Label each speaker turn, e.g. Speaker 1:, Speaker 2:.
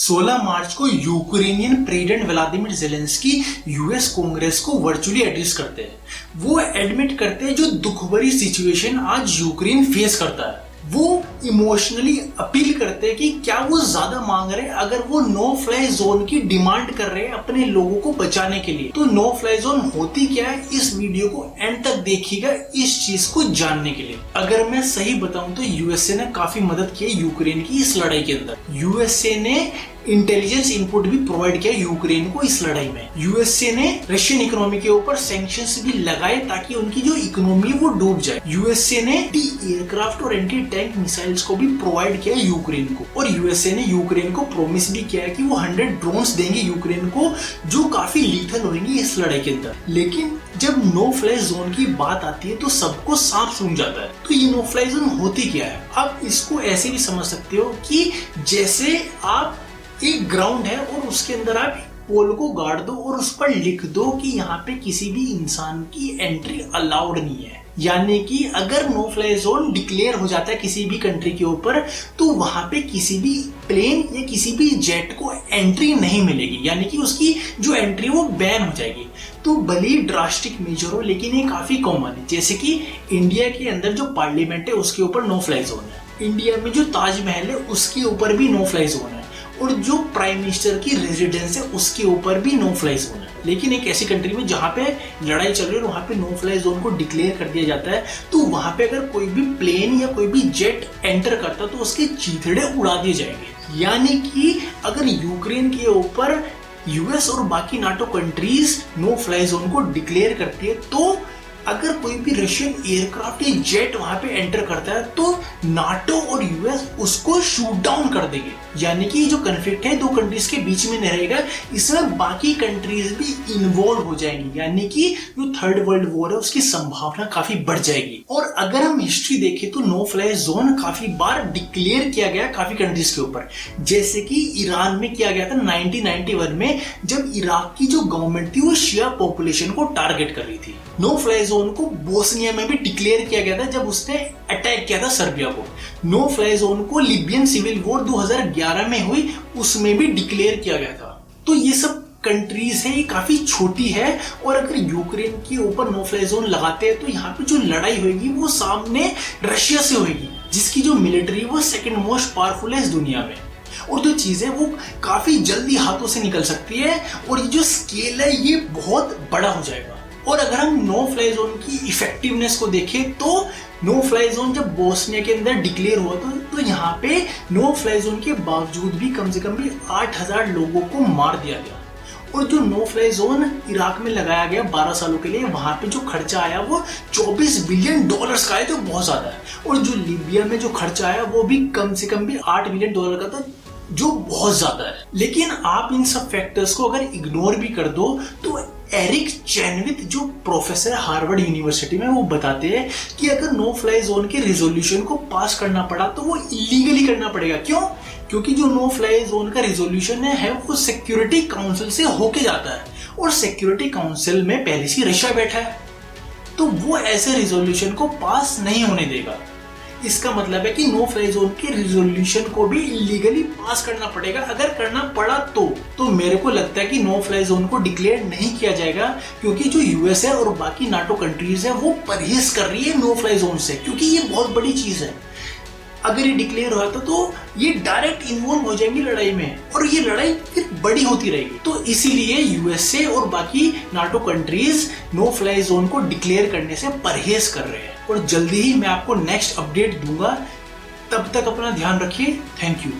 Speaker 1: 16 मार्च को Ukrainian president Vladimir Zelensky US Congress को virtually address करते हैं। वो एडमिट करते हैं जो दुख भरी सिचुएशन आज यूक्रेन फेस करता है। वो इमोशनली अपील करते हैं कि क्या वो ज्यादा मांग रहे हैं अगर वो नो फ्लाई जोन की डिमांड कर रहे हैं अपने लोगों को बचाने के लिए। तो नो फ्लाई जोन होती क्या है, इस वीडियो को एंड तक देखिएगा इस चीज को जानने के लिए। अगर मैं सही बताऊं तो यूएसए ने काफी मदद की यूक्रेन की इस लड़ाई के अंदर। यूएसए ने इंटेलिजेंस इनपुट भी प्रोवाइड किया यूक्रेन को इस लड़ाई में। यूएसए ने रशियन इकोनॉमी के ऊपर सैंक्शंस भी लगाए ताकि उनकी जो इकोनॉमी है वो डूब जाए। यूएसए ने एयरक्राफ्ट और एंटी टैंक मिसाइल्स को भी प्रोवाइड किया यूक्रेन को, और यूएसए ने यूक्रेन को प्रॉमिस भी किया है कि वो 100 ड्रोन्स देंगे यूक्रेन को जो काफी लीथल होंगे इस लड़ाई के अंदर। लेकिन जब नो फ्लाई जोन की बात आती है तो सबको सांप सूंघ जाता है। तो ये नो फ्लाई जोन होती क्या है? आप इसको ऐसे भी समझ सकते हो कि जैसे आप एक ग्राउंड है और उसके अंदर आप पोल को गाड़ दो और उस पर लिख दो कि यहाँ पे किसी भी इंसान की एंट्री अलाउड नहीं है। यानी कि अगर नो फ्लाई जोन डिक्लेयर हो जाता है किसी भी कंट्री के ऊपर तो वहां पे किसी भी प्लेन या किसी भी जेट को एंट्री नहीं मिलेगी, यानी कि उसकी जो एंट्री वो बैन हो जाएगी। तो भले ही ड्रास्टिक मेजर हो लेकिन ये काफी कॉमन है। जैसे कि इंडिया के अंदर जो पार्लियामेंट है उसके ऊपर नो फ्लाई जोन है, इंडिया में जो ताजमहल है उसके ऊपर भी नो फ्लाई जोन है, और जो प्राइम मिनिस्टर की रेजिडेंस है उसके ऊपर भी नो फ्लाई जोन है। लेकिन एक ऐसी कंट्री में जहां पे लड़ाई चल रही है और वहां पे नो फ्लाई जोन को डिक्लेयर कर दिया जाता है, तो वहां पे अगर कोई भी प्लेन या कोई भी जेट एंटर करता तो उसके चीथड़े उड़ा दिए जाएंगे। यानी कि अगर यूक्रेन के ऊपर यूएस और बाकी NATO countries no fly zone को डिक्लेयर करती है तो अगर कोई भी रशियन एयरक्राफ्ट या जेट वहां पे एंटर करता है तो नाटो और यूएस उसको शूट डाउन कर देंगे। यानी कि जो कन्फ्लिक्ट है दो कंट्रीज के बीच में नहीं रहेगा, इसमें बाकी कंट्रीज भी इन्वॉल्व हो जाएंगी। यानी कि जो थर्ड वर्ल्ड वॉर है उसकी संभावना काफी बढ़ जाएगी। और अगर हम हिस्ट्री देखें तो नो फ्लाई जोन काफी बार डिक्लेयर किया गया काफी कंट्रीज के ऊपर। जैसे कि ईरान में किया गया था 1991 में, जब इराक की जो गवर्नमेंट थी वो शिया पॉपुलेशन को टारगेट कर रही थी। नो फ्लाई जोन को बोस्निया में भी डिक्लेयर किया गया था जब उसने अटैक किया था सर्बिया को। नो फ्लाई जोन को लिबियन सिविल वॉर 2011 में हुई उसमें भी डिक्लेयर किया गया था। तो ये सब कंट्रीज है, ये काफी छोटी है, और अगर यूक्रेन के ऊपर नो फ्लाई जोन लगाते हैं तो यहाँ पे जो लड़ाई होगी वो सामने रशिया से होगी, जिसकी जो मिलिट्री वो सेकंड मोस्ट पावरफुल है इस दुनिया में। और जो चीजें वो काफी जल्दी हाथों से निकल सकती है और ये जो स्केल है ये बहुत बड़ा हो जाएगा। और अगर हम नो फ्लाई जोन की इफेक्टिवनेस को देखें तो नो फ्लाई जोन जब बोस्निया के अंदर डिक्लेयर हुआ तो यहाँ पे नो फ्लाई जोन के बावजूद भी कम से कम भी 8000 लोगों को मार दिया गया। और जो नो फ्लाई जोन इराक में लगाया गया 12 सालों के लिए, वहां पे जो खर्चा आया वो $24 बिलियन का है, जो बहुत ज्यादा है। और जो लीबिया में जो खर्चा आया वो भी कम से कम भी $8 बिलियन का था, जो बहुत ज्यादा है। लेकिन आप इन सब फैक्टर्स को अगर इग्नोर भी कर दो तो एरिक चैनविथ जो प्रोफेसर हार्वर्ड यूनिवर्सिटी में, वो बताते हैं कि अगर नो फ्लाई जोन के रिजोल्यूशन को पास करना पड़ा तो वो इलीगली करना पड़ेगा। क्यों? क्योंकि जो नो फ्लाई जोन का रिजोल्यूशन है वो सिक्योरिटी काउंसिल से होके जाता है, और सिक्योरिटी काउंसिल में पहले से रशिया बैठा है, तो वो ऐसे रिजोल्यूशन को पास नहीं होने देगा। इसका मतलब है कि नो फ्लाई जोन के रिजोल्यूशन को भी इलीगली पास करना पड़ेगा। अगर करना पड़ा तो मेरे को लगता है कि नो फ्लाई जोन को डिक्लेयर नहीं किया जाएगा, क्योंकि जो यूएस है और बाकी नाटो कंट्रीज है वो परहेज कर रही है नो फ्लाई जोन से, क्योंकि ये बहुत बड़ी चीज है। अगर ये डिक्लेयर हुआ तो ये डायरेक्ट इन्वॉल्व हो जाएंगी लड़ाई में, और ये लड़ाई फिर बड़ी होती रहेगी। तो इसीलिए यूएसए और बाकी NATO countries no fly zone को डिक्लेयर करने से परहेज कर रहे हैं। और जल्दी ही मैं आपको नेक्स्ट अपडेट दूंगा, तब तक अपना ध्यान रखिए। Thank you.